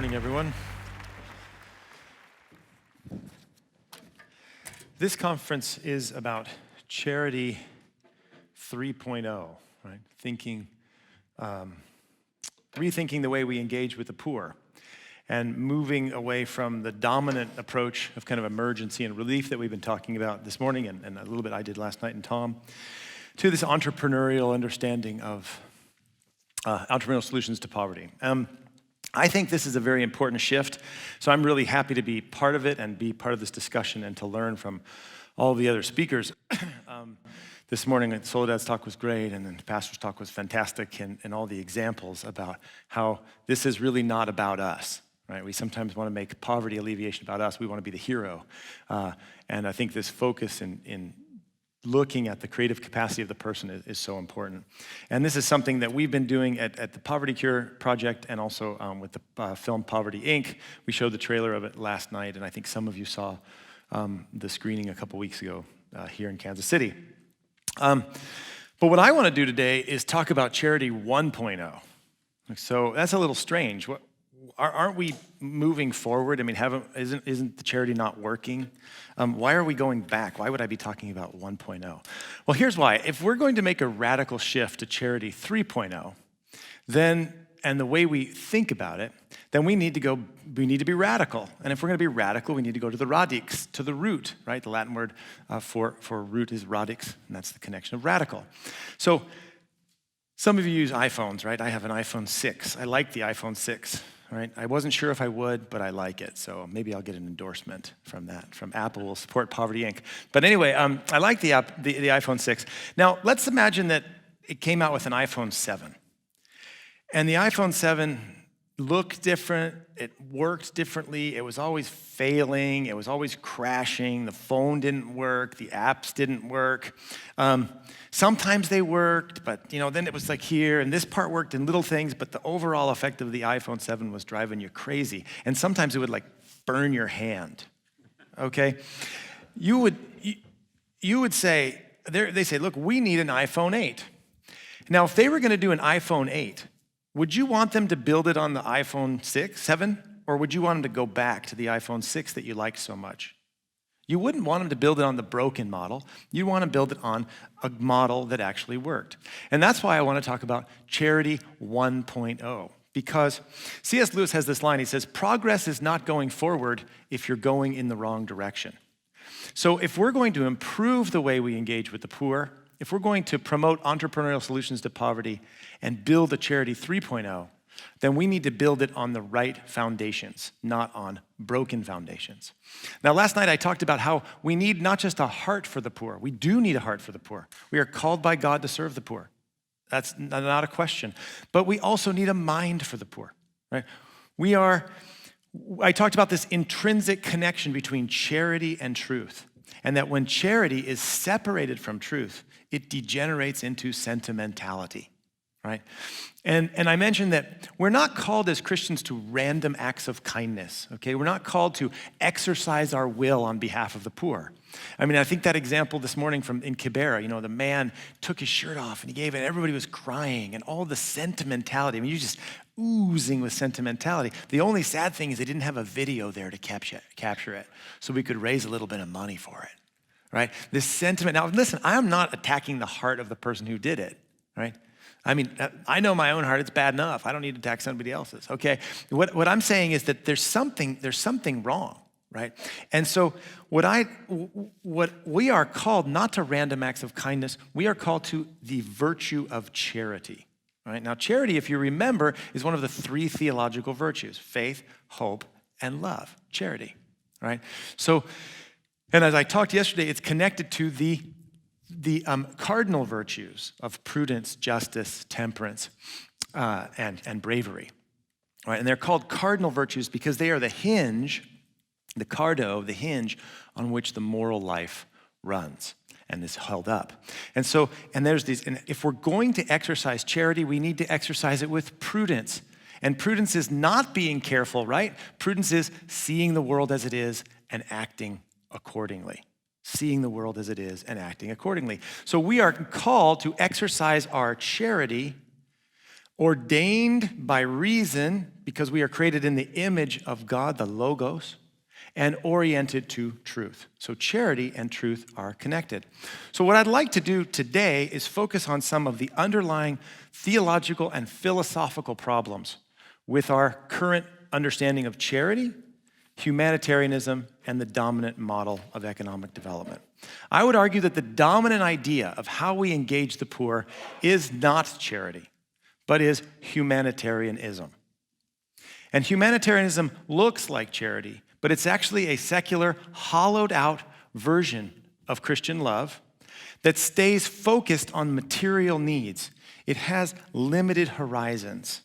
morning, everyone. This conference is about Charity 3.0, right? Rethinking the way we engage with the poor and moving away from the dominant approach of kind of emergency and relief that we've been talking about this morning and a little bit I did last night in Tom, to this entrepreneurial understanding of entrepreneurial solutions to poverty. I think this is a very important shift, so I'm really happy to be part of it and be part of this discussion and to learn from all the other speakers. This morning, Soledad's talk was great, and then the pastor's talk was fantastic, and all the examples about how this is really not about us, right? We sometimes want to make poverty alleviation about us. We want to be the hero, and I think this focus in looking at the creative capacity of the person is so important. And this is something that we've been doing at the Poverty Cure Project and also with the film Poverty, Inc. We showed the trailer of it last night, and I think some of you saw the screening a couple weeks ago here in Kansas City. But what I want to do today is talk about Charity 1.0. So that's a little strange. Aren't we moving forward? I mean, isn't the charity not working? Why are we going back? Why would I be talking about 1.0? Well, here's why. If we're going to make a radical shift to Charity 3.0, and the way we think about it, then we need to be radical. And if we're going to be radical, we need to go to the radix, to the root, right? The Latin word for root is radix, and that's the connection of radical. So some of you use iPhones, right? I have an iPhone 6. I like the iPhone 6. Right? I wasn't sure if I would, but I like it. So maybe I'll get an endorsement from that. From Apple, will support Poverty, Inc. But anyway, I like the iPhone 6. Now, let's imagine that it came out with an iPhone 7. And the iPhone 7 looked different. It worked differently. It was always failing. It was always crashing. The phone didn't work. The apps didn't work. Sometimes they worked, but then it was like here, and this part worked in little things, but the overall effect of the iPhone 7 was driving you crazy. And sometimes it would like burn your hand, okay? You would say, they say, look, we need an iPhone 8. Now, if they were gonna do an iPhone 8, would you want them to build it on the iPhone 7, or would you want them to go back to the iPhone 6 that you liked so much? You wouldn't want them to build it on the broken model. You want to build it on a model that actually worked. And that's why I want to talk about Charity 1.0. Because C.S. Lewis has this line, he says, progress is not going forward if you're going in the wrong direction. So if we're going to improve the way we engage with the poor, if we're going to promote entrepreneurial solutions to poverty and build a Charity 3.0, then we need to build it on the right foundations, not on broken foundations. Now, last night I talked about how we need not just a heart for the poor. We do need a heart for the poor. We are called by God to serve the poor. That's not a question. But we also need a mind for the poor, right? I talked about this intrinsic connection between charity and truth, and that when charity is separated from truth, it degenerates into sentimentality. Right? And I mentioned that we're not called as Christians to random acts of kindness, okay? We're not called to exercise our will on behalf of the poor. I mean, I think that example this morning in Kibera, the man took his shirt off and he gave it, and everybody was crying, and all the sentimentality. I mean, you're just oozing with sentimentality. The only sad thing is they didn't have a video there to capture it, so we could raise a little bit of money for it, right? This sentiment. Now, listen, I'm not attacking the heart of the person who did it, right? I mean, I know my own heart, it's bad enough. I don't need to attack somebody else's, okay? What I'm saying is that there's something wrong, right? And so what we are called not to random acts of kindness, we are called to the virtue of charity, right? Now, charity, if you remember, is one of the three theological virtues: faith, hope, and love. Charity, right? So, and as I talked yesterday, it's connected to the cardinal virtues of prudence, justice, temperance, and bravery. Right? And they're called cardinal virtues because they are the hinge, the cardo, the hinge on which the moral life runs and is held up. And if we're going to exercise charity, we need to exercise it with prudence. And prudence is not being careful, right? Prudence is seeing the world as it is and acting accordingly. Seeing the world as it is and acting accordingly. So we are called to exercise our charity ordained by reason because we are created in the image of God, the Logos, and oriented to truth. So charity and truth are connected. So what I'd like to do today is focus on some of the underlying theological and philosophical problems with our current understanding of charity, humanitarianism, and the dominant model of economic development. I would argue that the dominant idea of how we engage the poor is not charity, but is humanitarianism. And humanitarianism looks like charity, but it's actually a secular, hollowed out version of Christian love that stays focused on material needs. It has limited horizons.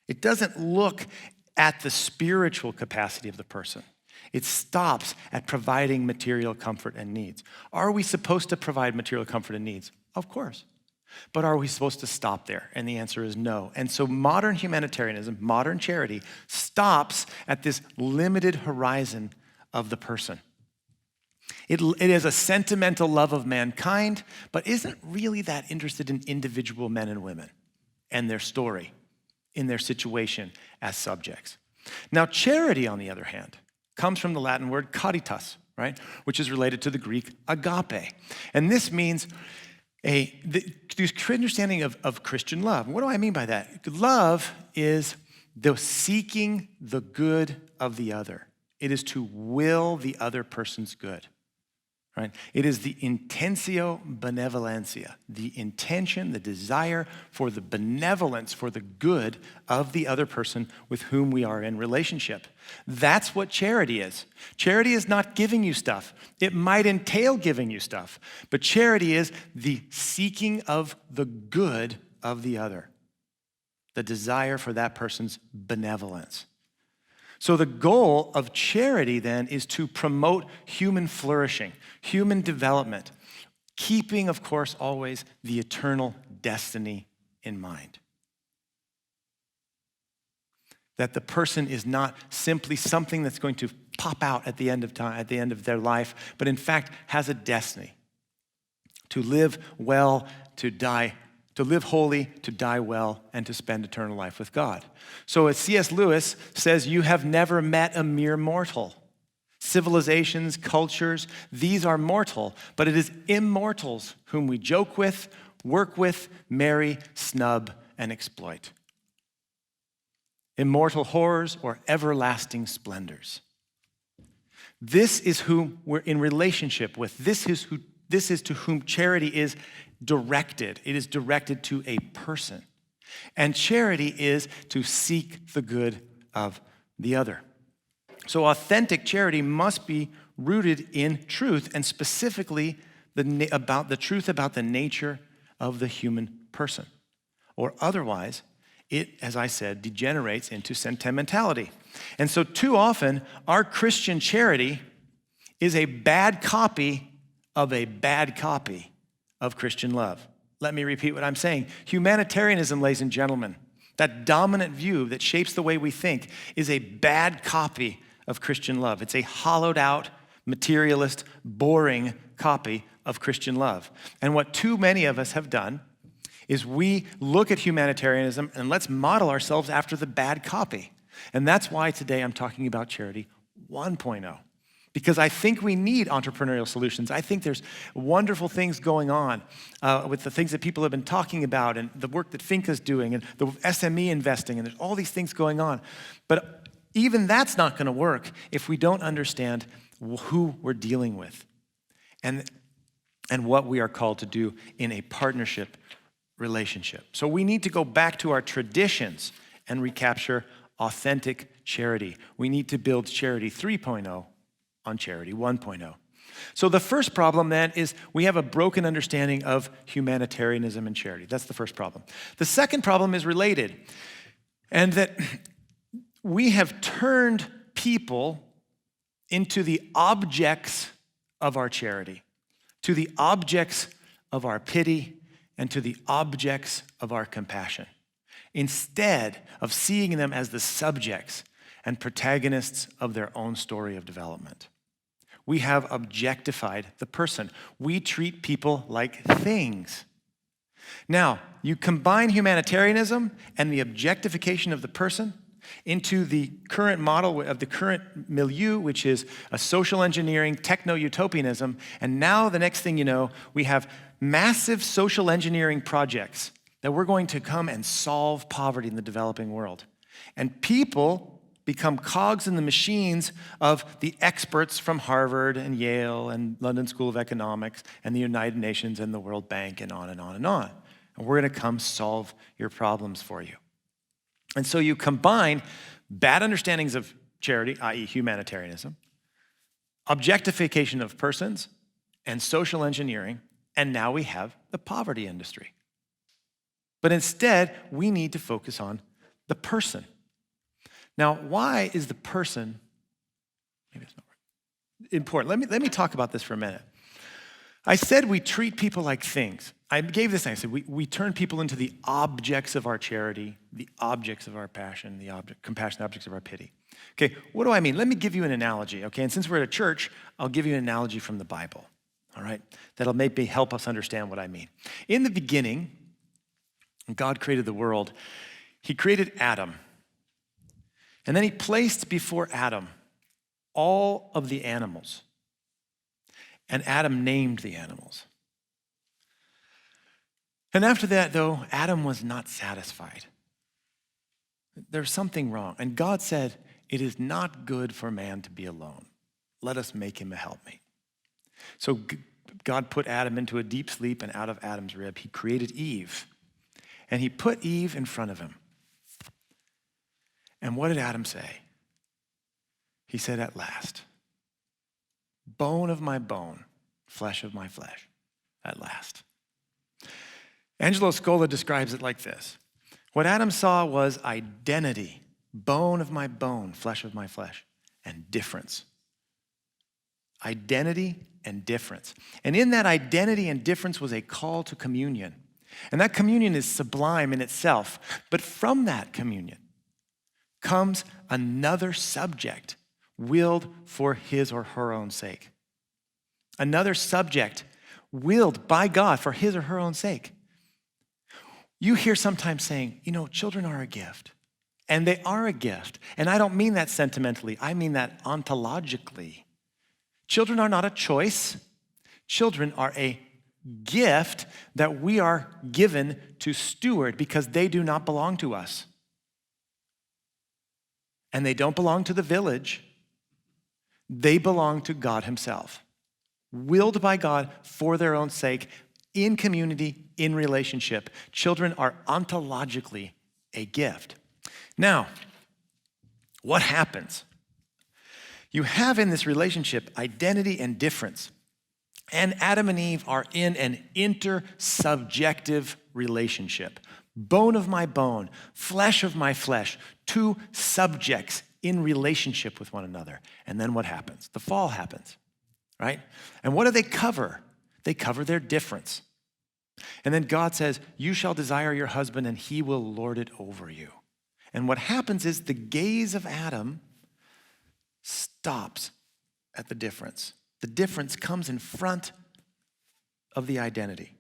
It doesn't look at the spiritual capacity of the person. It stops at providing material comfort and needs. Are we supposed to provide material comfort and needs? Of course. But are we supposed to stop there? And the answer is no. And so modern humanitarianism, modern charity, stops at this limited horizon of the person. It is a sentimental love of mankind, but isn't really that interested in individual men and women and their story, in their situation as subjects. Now, charity, on the other hand, comes from the Latin word caritas, right? Which is related to the Greek agape. And this means this understanding of Christian love. What do I mean by that? Love is the seeking the good of the other. It is to will the other person's good, right? It is the intentio benevolentia, the intention, the desire for the benevolence, for the good of the other person with whom we are in relationship. That's what charity is. Charity is not giving you stuff. It might entail giving you stuff, but charity is the seeking of the good of the other, the desire for that person's benevolence. So the goal of charity then is to promote human flourishing, human development, keeping, of course, always the eternal destiny in mind. That the person is not simply something that's going to pop out at the end of time, at the end of their life, but in fact has a destiny to live well, to die, to live holy, to die well, and to spend eternal life with God. So as C.S. Lewis says, you have never met a mere mortal. Civilizations, cultures, these are mortal, but it is immortals whom we joke with, work with, marry, snub, and exploit. Immortal horrors or everlasting splendors. This is whom we're in relationship with. This is to whom charity is directed. It is directed to a person. And charity is to seek the good of the other. So authentic charity must be rooted in truth, and specifically about the truth about the nature of the human person. Or otherwise, it, as I said, degenerates into sentimentality. And so too often, our Christian charity is a bad copy of a bad copy of Christian love. Let me repeat what I'm saying. Humanitarianism, ladies and gentlemen, that dominant view that shapes the way we think, is a bad copy of Christian love. It's a hollowed out, materialist, boring copy of Christian love. And what too many of us have done is we look at humanitarianism and let's model ourselves after the bad copy. And that's why today I'm talking about Charity 1.0. Because I think we need entrepreneurial solutions. I think there's wonderful things going on with the things that people have been talking about and the work that Finca's doing and the SME investing, and there's all these things going on. But even that's not going to work if we don't understand who we're dealing with and what we are called to do in a partnership relationship. So we need to go back to our traditions and recapture authentic charity. We need to build Charity 3.0 on Charity 1.0. So the first problem then is we have a broken understanding of humanitarianism and charity. That's the first problem. The second problem is related, and that we have turned people into the objects of our charity, to the objects of our pity, and to the objects of our compassion, instead of seeing them as the subjects and protagonists of their own story of development. We have objectified the person. We treat people like things. Now, you combine humanitarianism and the objectification of the person into the current model of the current milieu, which is a social engineering, techno-utopianism, and now the next thing you know, we have massive social engineering projects that we're going to come and solve poverty in the developing world. And people become cogs in the machines of the experts from Harvard and Yale and London School of Economics and the United Nations and the World Bank and on and on and on. And we're going to come solve your problems for you. And so you combine bad understandings of charity, i.e. humanitarianism, objectification of persons, and social engineering, and now we have the poverty industry. But instead, we need to focus on the person. Now, why is the person, maybe it's not right, important? Let me talk about this for a minute. I said we treat people like things. I gave this thing. I said we turn people into the objects of our charity, the objects of our passion, the compassion objects of our pity. Okay, what do I mean? Let me give you an analogy, okay? And since we're at a church, I'll give you an analogy from the Bible, all right? That'll maybe help us understand what I mean. In the beginning, when God created the world, he created Adam. And then he placed before Adam all of the animals. And Adam named the animals. And after that, though, Adam was not satisfied. There's something wrong. And God said, it is not good for man to be alone. Let us make him a helpmate. So God put Adam into a deep sleep, and out of Adam's rib, he created Eve. And he put Eve in front of him. And what did Adam say? He said, at last, bone of my bone, flesh of my flesh, at last. Angelo Scola describes it like this. What Adam saw was identity, bone of my bone, flesh of my flesh, and difference. Identity and difference. And in that identity and difference was a call to communion. And that communion is sublime in itself. But from that communion comes another subject willed for his or her own sake. Another subject willed by God for his or her own sake. You hear sometimes saying, children are a gift. And they are a gift. And I don't mean that sentimentally. I mean that ontologically. Children are not a choice. Children are a gift that we are given to steward because they do not belong to us. And they don't belong to the village. They belong to God himself. Willed by God for their own sake, in community, in relationship. Children are ontologically a gift. Now, what happens? You have in this relationship identity and difference. And Adam and Eve are in an intersubjective relationship. Bone of my bone, flesh of my flesh, two subjects in relationship with one another. And then what happens? The fall happens, right? And what do they cover? They cover their difference. And then God says, you shall desire your husband and he will lord it over you. And what happens is the gaze of Adam stops at the difference. The difference comes in front of the identity.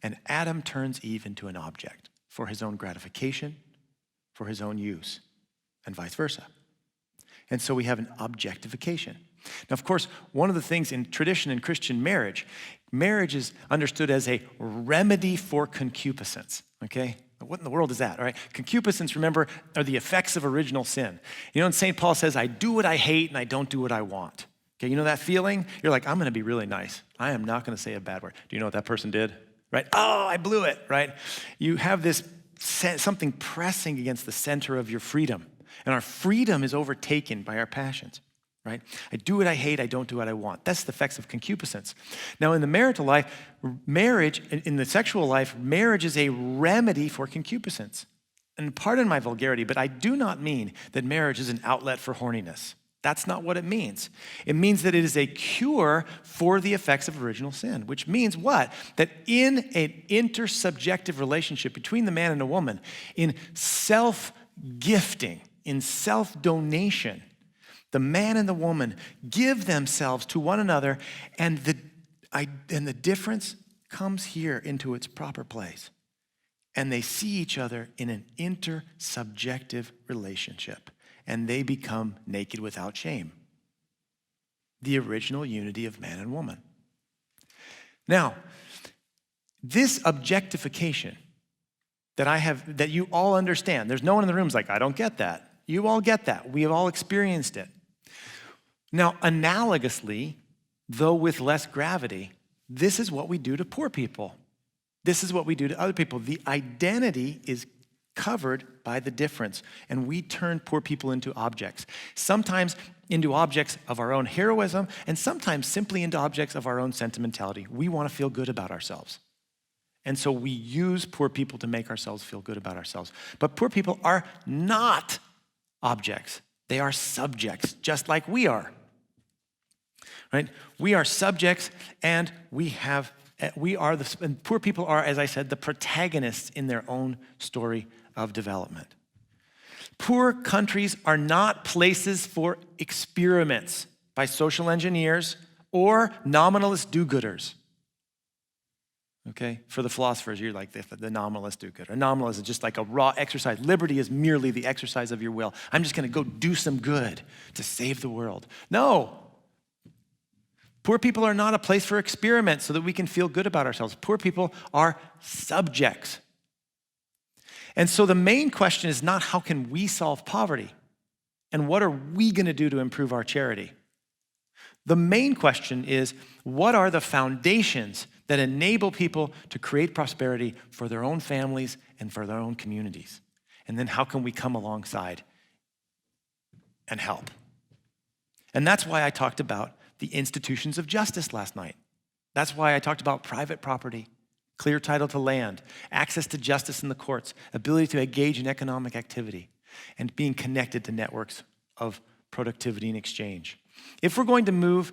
And Adam turns Eve into an object for his own gratification, for his own use, and vice versa. And so we have an objectification. Now, of course, one of the things in tradition in Christian marriage is understood as a remedy for concupiscence, okay? What in the world is that, all right? Concupiscence, remember, are the effects of original sin. And St. Paul says, I do what I hate and I don't do what I want. Okay, you know that feeling? You're like, I'm going to be really nice. I am not going to say a bad word. Do you know what that person did? Right? Oh, I blew it, right? You have this something pressing against the center of your freedom. And our freedom is overtaken by our passions, right? I do what I hate, I don't do what I want. That's the effects of concupiscence. Now, in the marital life, in the sexual life, marriage is a remedy for concupiscence. And pardon my vulgarity, but I do not mean that marriage is an outlet for horniness. That's not what it means. It means that it is a cure for the effects of original sin, which means what? That in an intersubjective relationship between the man and a woman, in self-gifting, in self-donation, the man and the woman give themselves to one another, and the difference comes here into its proper place. And they see each other in an intersubjective relationship. And they become naked without shame. The original unity of man and woman. Now, this objectification that you all understand, there's no one in the room who's like, I don't get that. You all get that. We have all experienced it. Now, analogously, though with less gravity, this is what we do to poor people. This is what we do to other people. The identity is covered by the difference, and we turn poor people into objects. Sometimes into objects of our own heroism, and sometimes simply into objects of our own sentimentality. We want to feel good about ourselves. And so we use poor people to make ourselves feel good about ourselves. But poor people are not objects. They are subjects, just like we are. Right? We are subjects, and and poor people are, as I said, the protagonists in their own story of development. Poor countries are not places for experiments by social engineers or nominalist do-gooders. Okay? For the philosophers, you're like the nominalist do-gooder. Nominalism is just like a raw exercise. Liberty is merely the exercise of your will. I'm just going to go do some good to save the world. No. Poor people are not a place for experiments so that we can feel good about ourselves. Poor people are subjects. And so the main question is not how can we solve poverty and what are we going to do to improve our charity? The main question is what are the foundations that enable people to create prosperity for their own families and for their own communities? And then how can we come alongside and help? And that's why I talked about the institutions of justice last night. That's why I talked about private property, clear title to land, access to justice in the courts, ability to engage in economic activity, and being connected to networks of productivity and exchange. If we're going to move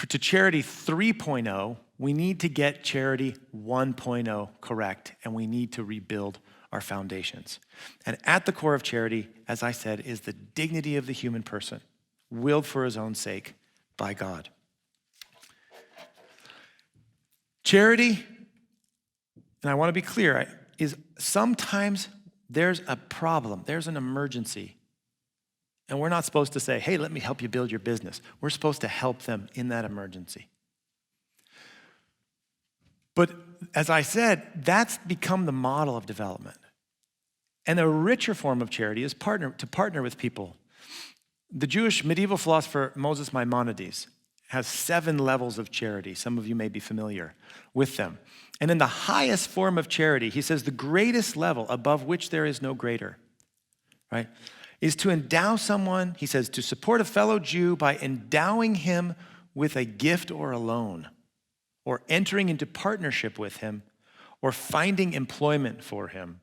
to Charity 3.0, we need to get Charity 1.0 correct, and we need to rebuild our foundations. And at the core of charity, as I said, is the dignity of the human person, willed for his own sake by God. Charity, and I want to be clear, is sometimes there's a problem, there's an emergency. And we're not supposed to say, hey, let me help you build your business. We're supposed to help them in that emergency. But as I said, that's become the model of development. And a richer form of charity is to partner with people. The Jewish medieval philosopher Moses Maimonides has 7 levels of charity. Some of you may be familiar with them. And in the highest form of charity, he says the greatest level above which there is no greater, right, is to endow someone, he says, to support a fellow Jew by endowing him with a gift or a loan, or entering into partnership with him, or finding employment for him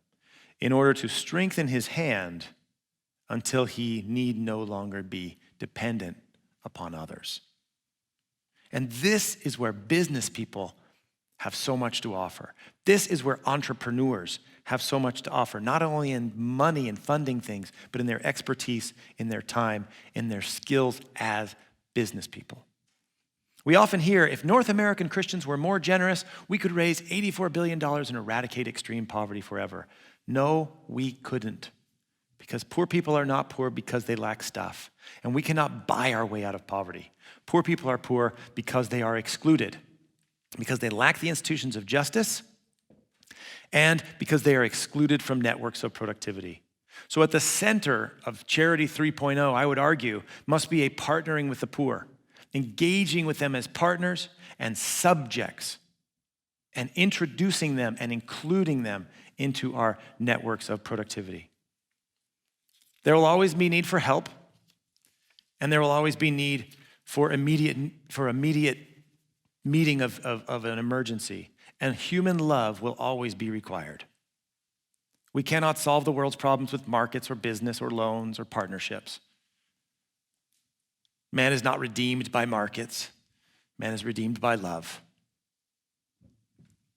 in order to strengthen his hand until he need no longer be dependent upon others. And this is where business people have so much to offer. This is where entrepreneurs have so much to offer, not only in money and funding things, but in their expertise, in their time, in their skills as business people. We often hear, if North American Christians were more generous, we could raise $84 billion and eradicate extreme poverty forever. No, we couldn't. Because poor people are not poor because they lack stuff. And we cannot buy our way out of poverty. Poor people are poor because they are excluded, because they lack the institutions of justice, and because they are excluded from networks of productivity. So at the center of Charity 3.0, I would argue, must be a partnering with the poor, engaging with them as partners and subjects, and introducing them and including them into our networks of productivity. There will always be need for help, and there will always be need for immediate meeting of an emergency, and human love will always be required. We cannot solve the world's problems with markets or business or loans or partnerships. Man is not redeemed by markets. Man is redeemed by love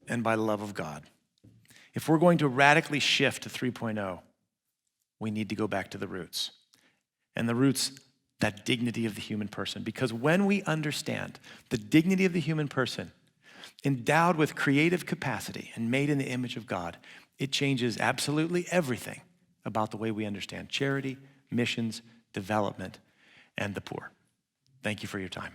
and by the love of God. If we're going to radically shift to 3.0, we need to go back to the roots. And the roots, that dignity of the human person. Because when we understand the dignity of the human person, endowed with creative capacity and made in the image of God, it changes absolutely everything about the way we understand charity, missions, development, and the poor. Thank you for your time.